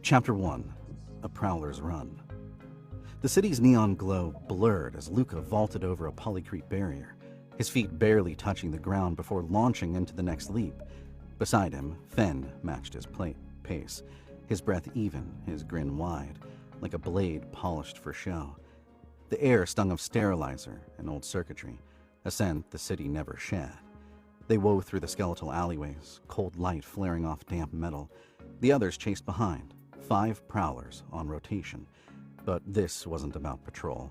Chapter 1. A Prowler's Run. The city's neon glow blurred as Luca vaulted over a polycrete barrier, his feet barely touching the ground before launching into the next leap. Beside him, Fen matched his pace, his breath even, his grin wide, like a blade polished for show. The air stung of sterilizer and old circuitry, a scent the city never shed. They wove through the skeletal alleyways, cold light flaring off damp metal. The others chased behind, 5 prowlers on rotation. But this wasn't about patrol.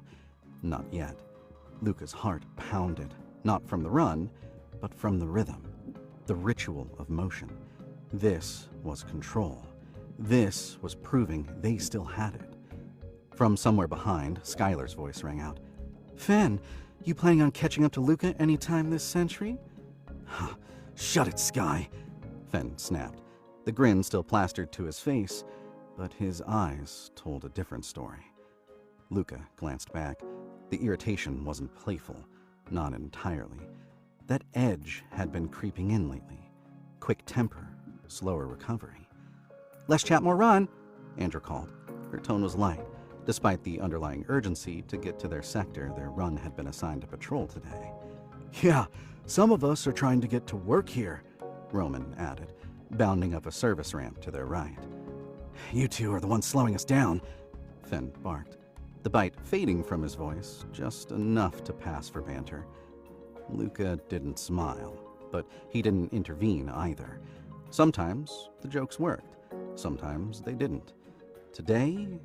Not yet. Luca's heart pounded, not from the run, but from the rhythm, the ritual of motion. This was control. This was proving they still had it. From somewhere behind, Skylar's voice rang out. "Fen, you planning on catching up to Luca anytime this century?" "Shut it, Sky," Fen snapped, the grin still plastered to his face, but his eyes told a different story. Luca glanced back. The irritation wasn't playful, not entirely. That edge had been creeping in lately. Quick temper, slower recovery. "Less chat, more run," Andrew called. Her tone was light. Despite the underlying urgency to get to their sector, their run had been assigned to patrol today. "Yeah, some of us are trying to get to work here," Roman added, bounding up a service ramp to their right. "You two are the ones slowing us down," Fen barked, the bite fading from his voice, just enough to pass for banter. Luca didn't smile, but he didn't intervene either. Sometimes the jokes worked, sometimes they didn't. Today,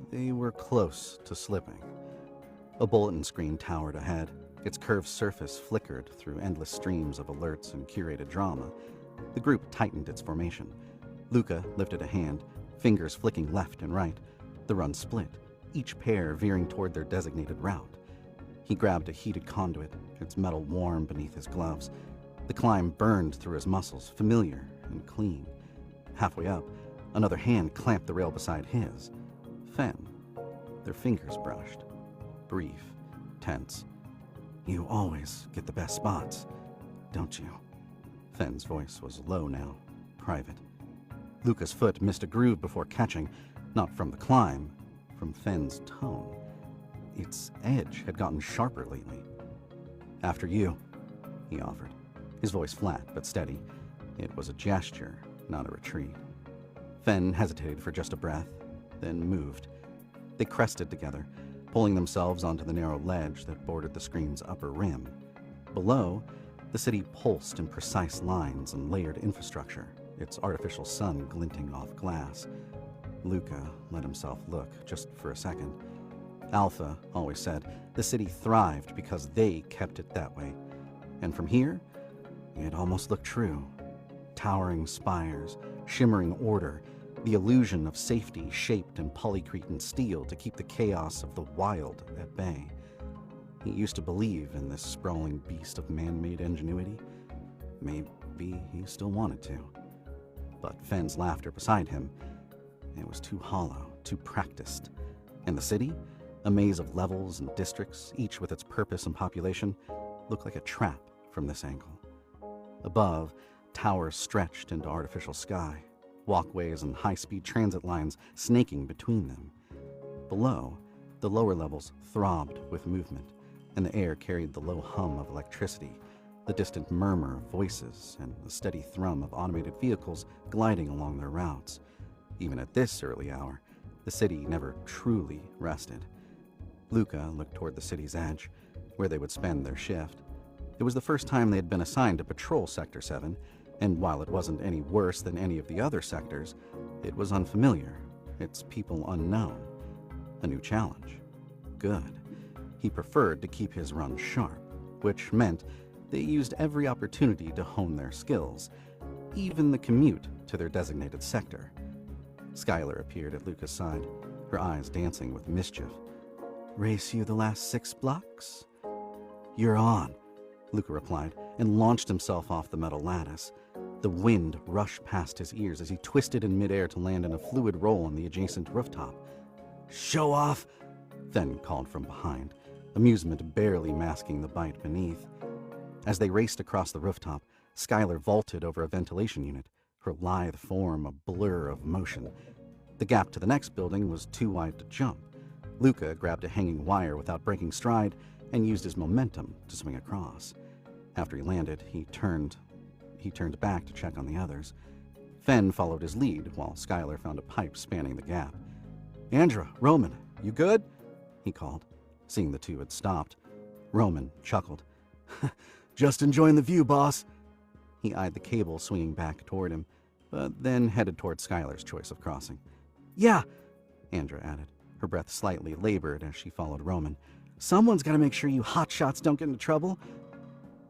they were close to slipping. A bulletin screen towered ahead. Its curved surface flickered through endless streams of alerts and curated drama. The group tightened its formation. Luca lifted a hand, fingers flicking left and right. The run split, each pair veering toward their designated route. He grabbed a heated conduit, its metal warm beneath his gloves. The climb burned through his muscles, familiar and clean. Halfway up, another hand clamped the rail beside his. Fen. Their fingers brushed. Brief, tense. "You always get the best spots, don't you?" Fen's voice was low now, private. Luca's foot missed a groove before catching, not from the climb, from Fen's tone. Its edge had gotten sharper lately. "After you," he offered, his voice flat but steady. It was a gesture, not a retreat. Fen hesitated for just a breath, then moved. They crested together, pulling themselves onto the narrow ledge that bordered the screen's upper rim. Below, the city pulsed in precise lines and layered infrastructure, its artificial sun glinting off glass. Luca let himself look, just for a second. Alpha always said the city thrived because they kept it that way. And from here, it almost looked true. Towering spires, shimmering order, the illusion of safety shaped in polycrete and steel to keep the chaos of the wild at bay. He used to believe in this sprawling beast of man-made ingenuity. Maybe he still wanted to. But Fen's laughter beside him, it was too hollow, too practiced. And the city, a maze of levels and districts, each with its purpose and population, looked like a trap from this angle. Above, towers stretched into artificial sky, walkways and high-speed transit lines snaking between them. Below, the lower levels throbbed with movement, and the air carried the low hum of electricity, the distant murmur of voices, and the steady thrum of automated vehicles gliding along their routes. Even at this early hour, the city never truly rested. Luca looked toward the city's edge, where they would spend their shift. It was the first time they had been assigned to patrol Sector 7, and while it wasn't any worse than any of the other sectors, it was unfamiliar, its people unknown. A new challenge. Good. He preferred to keep his run sharp, which meant they used every opportunity to hone their skills, even the commute to their designated sector. Skylar appeared at Luca's side, her eyes dancing with mischief. "Race you the last 6 blocks?" "You're on," Luca replied, and launched himself off the metal lattice. The wind rushed past his ears as he twisted in midair to land in a fluid roll on the adjacent rooftop. "Show off!" Fen called from behind, amusement barely masking the bite beneath. As they raced across the rooftop, Skylar vaulted over a ventilation unit, her lithe form a blur of motion. The gap to the next building was too wide to jump. Luca grabbed a hanging wire without breaking stride and used his momentum to swing across. After he landed, he turned back to check on the others. Fen followed his lead while Skylar found a pipe spanning the gap. "Andra, Roman, you good?" he called, seeing the two had stopped. Roman chuckled. "Just enjoying the view, boss." He eyed the cable swinging back toward him, but then headed toward Skylar's choice of crossing. "Yeah," Andra added, her breath slightly labored as she followed Roman. "Someone's got to make sure you hotshots don't get into trouble."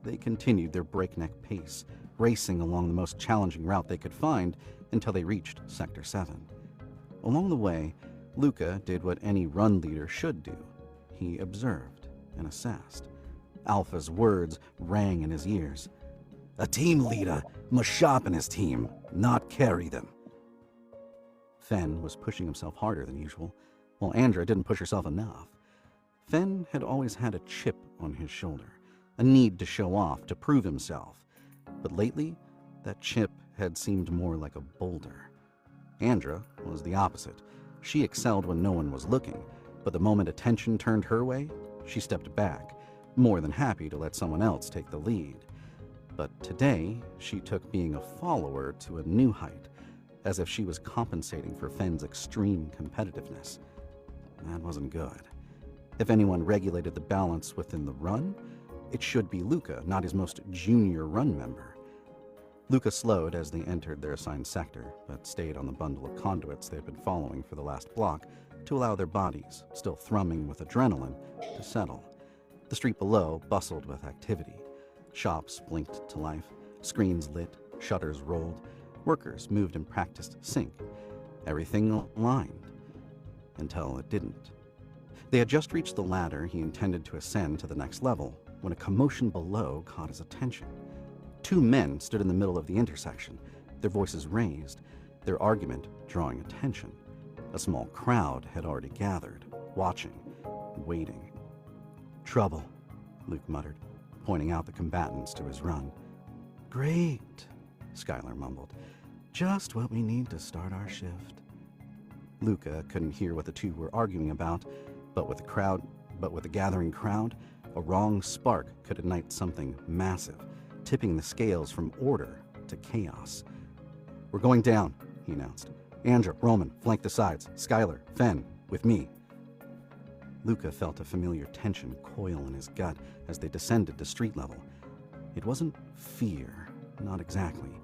They continued their breakneck pace, racing along the most challenging route they could find until they reached Sector 7. Along the way, Luca did what any run leader should do. He observed and assessed. Alpha's words rang in his ears. "A team leader must sharpen his team, not carry them." Fen was pushing himself harder than usual, while Andra didn't push herself enough. Fen had always had a chip on his shoulder, a need to show off, to prove himself. But lately, that chip had seemed more like a boulder. Andra was the opposite. She excelled when no one was looking, but the moment attention turned her way, she stepped back, more than happy to let someone else take the lead. But today, she took being a follower to a new height, as if she was compensating for Fen's extreme competitiveness. That wasn't good. If anyone regulated the balance within the run, it should be Luca, not his most junior run member. Luca slowed as they entered their assigned sector, but stayed on the bundle of conduits they had been following for the last block to allow their bodies, still thrumming with adrenaline, to settle. The street below bustled with activity. Shops blinked to life, screens lit, shutters rolled, workers moved in practiced sync. Everything aligned. Until it didn't. They had just reached the ladder he intended to ascend to the next level when a commotion below caught his attention. Two men stood in the middle of the intersection, their voices raised, their argument drawing attention. A small crowd had already gathered, watching, waiting. "Trouble," Luke muttered, pointing out the combatants to his run. "Great," Skylar mumbled. "Just what we need to start our shift." Luca couldn't hear what the two were arguing about, but with the gathering crowd, a wrong spark could ignite something massive, tipping the scales from order to chaos. "We're going down," he announced. "Andra, Roman, flank the sides. Skylar, Fen, with me." Luca felt a familiar tension coil in his gut as they descended to street level. It wasn't fear, not exactly.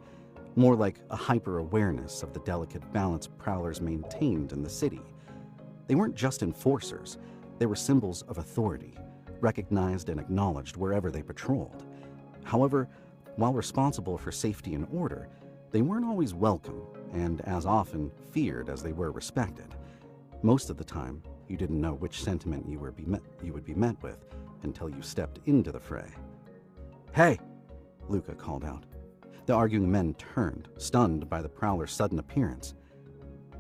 More like a hyper-awareness of the delicate balance Prowlers maintained in the city. They weren't just enforcers. They were symbols of authority, recognized and acknowledged wherever they patrolled. However, while responsible for safety and order, they weren't always welcome and as often feared as they were respected. Most of the time, you didn't know which sentiment you would be met with until you stepped into the fray. "Hey!" Luca called out. The arguing men turned, stunned by the Prowler's sudden appearance.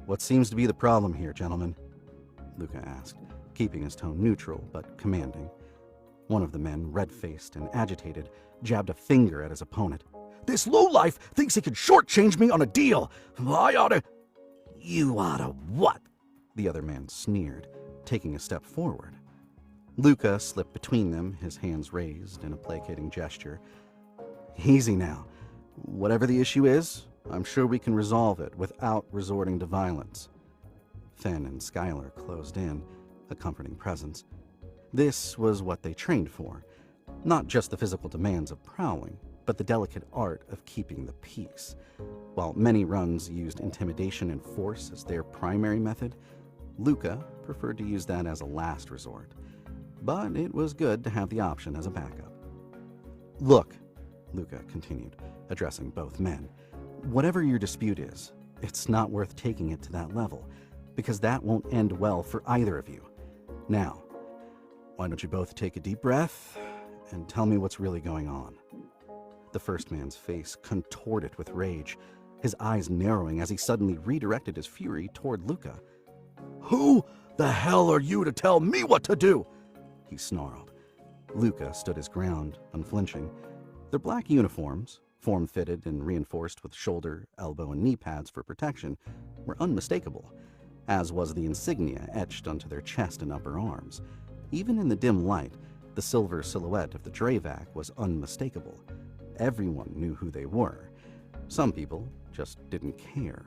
"What seems to be the problem here, gentlemen?" Luca asked, keeping his tone neutral but commanding. One of the men, red-faced and agitated, jabbed a finger at his opponent. "This lowlife thinks he can shortchange me on a deal. I oughta—" "You oughta what?" the other man sneered, taking a step forward. Luca slipped between them, his hands raised in a placating gesture. "Easy now. Whatever the issue is, I'm sure we can resolve it without resorting to violence." Fen and Skylar closed in, a comforting presence. This was what they trained for. Not just the physical demands of prowling, but the delicate art of keeping the peace. While many runs used intimidation and force as their primary method, Luca preferred to use that as a last resort. But it was good to have the option as a backup. "Look," Luca continued, addressing both men, "whatever your dispute is, it's not worth taking it to that level, because that won't end well for either of you. Now, why don't you both take a deep breath and tell me what's really going on?" The first man's face contorted with rage, his eyes narrowing as he suddenly redirected his fury toward Luca. "Who the hell are you to tell me what to do?" he snarled. Luca stood his ground, unflinching. Their black uniforms, form-fitted and reinforced with shoulder, elbow, and knee pads for protection, were unmistakable, as was the insignia etched onto their chest and upper arms. Even in the dim light, the silver silhouette of the Dravac was unmistakable. Everyone knew who they were. Some people just didn't care.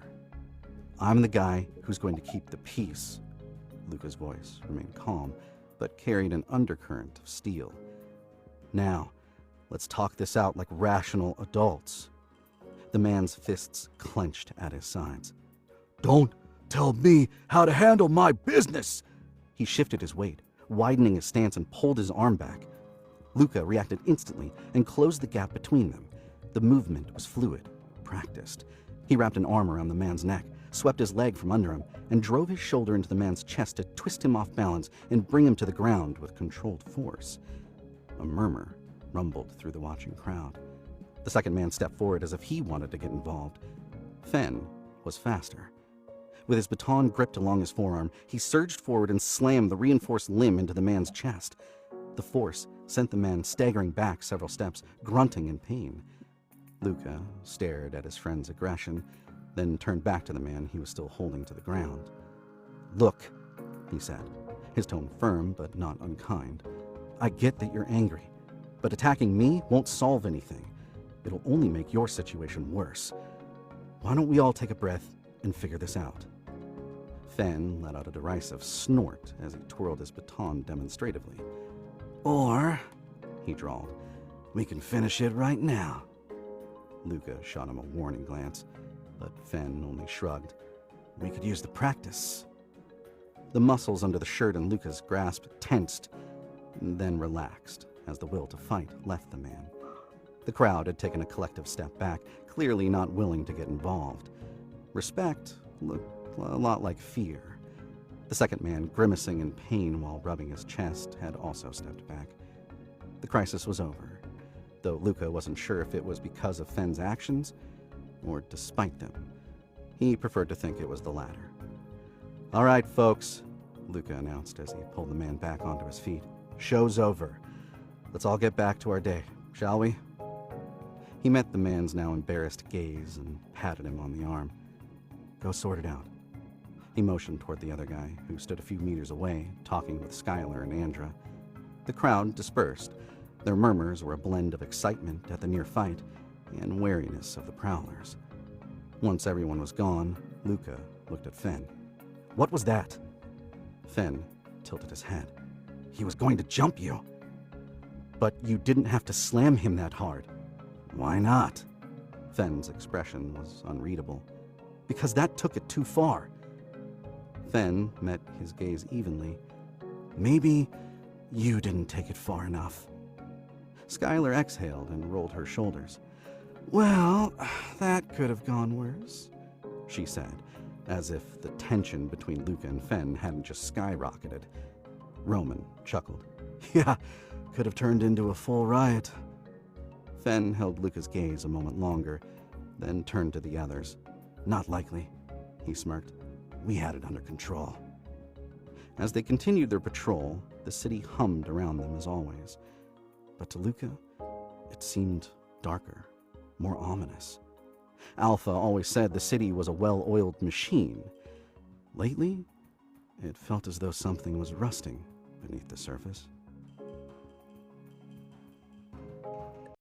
"I'm the guy who's going to keep the peace." Luca's voice remained calm, but carried an undercurrent of steel. "Now, let's talk this out like rational adults." The man's fists clenched at his sides. "Don't tell me how to handle my business!" He shifted his weight, widening his stance, and pulled his arm back. Luca reacted instantly and closed the gap between them. The movement was fluid, practiced. He wrapped an arm around the man's neck, swept his leg from under him, and drove his shoulder into the man's chest to twist him off balance and bring him to the ground with controlled force. A murmur rumbled through the watching crowd. The second man stepped forward as if he wanted to get involved. Fen was faster. With his baton gripped along his forearm, he surged forward and slammed the reinforced limb into the man's chest. The force sent the man staggering back several steps, grunting in pain. Luca stared at his friend's aggression, then turned back to the man he was still holding to the ground. "Look," he said, his tone firm but not unkind. "I get that you're angry, but attacking me won't solve anything. It'll only make your situation worse. Why don't we all take a breath and figure this out?" Fen let out a derisive snort as he twirled his baton demonstratively. "Or," he drawled, "we can finish it right now." Luca shot him a warning glance, but Fen only shrugged. "We could use the practice." The muscles under the shirt in Luca's grasp tensed, then relaxed as the will to fight left the man. The crowd had taken a collective step back, clearly not willing to get involved. Respect looked a lot like fear. The second man, grimacing in pain while rubbing his chest, had also stepped back. The crisis was over, though Luca wasn't sure if it was because of Fen's actions or despite them. He preferred to think it was the latter. "All right, folks," Luca announced as he pulled the man back onto his feet. "Show's over. Let's all get back to our day, shall we?" He met the man's now embarrassed gaze and patted him on the arm. "Go sort it out." He motioned toward the other guy, who stood a few meters away, talking with Skylar and Andra. The crowd dispersed. Their murmurs were a blend of excitement at the near fight and wariness of the Prowlers. Once everyone was gone, Luca looked at Fen. "What was that?" Fen tilted his head. "He was going to jump you." "But you didn't have to slam him that hard." "Why not?" Fen's expression was unreadable. "Because that took it too far." Fen met his gaze evenly. "Maybe you didn't take it far enough." Skylar exhaled and rolled her shoulders. "Well, that could have gone worse," she said, as if the tension between Luca and Fen hadn't just skyrocketed. Roman chuckled. "Yeah, could have turned into a full riot." Fen held Luca's gaze a moment longer, then turned to the others. "Not likely," he smirked. "We had it under control." As they continued their patrol, the city hummed around them as always. But to Luca, it seemed darker, more ominous. Alpha always said the city was a well-oiled machine. Lately, it felt as though something was rusting beneath the surface.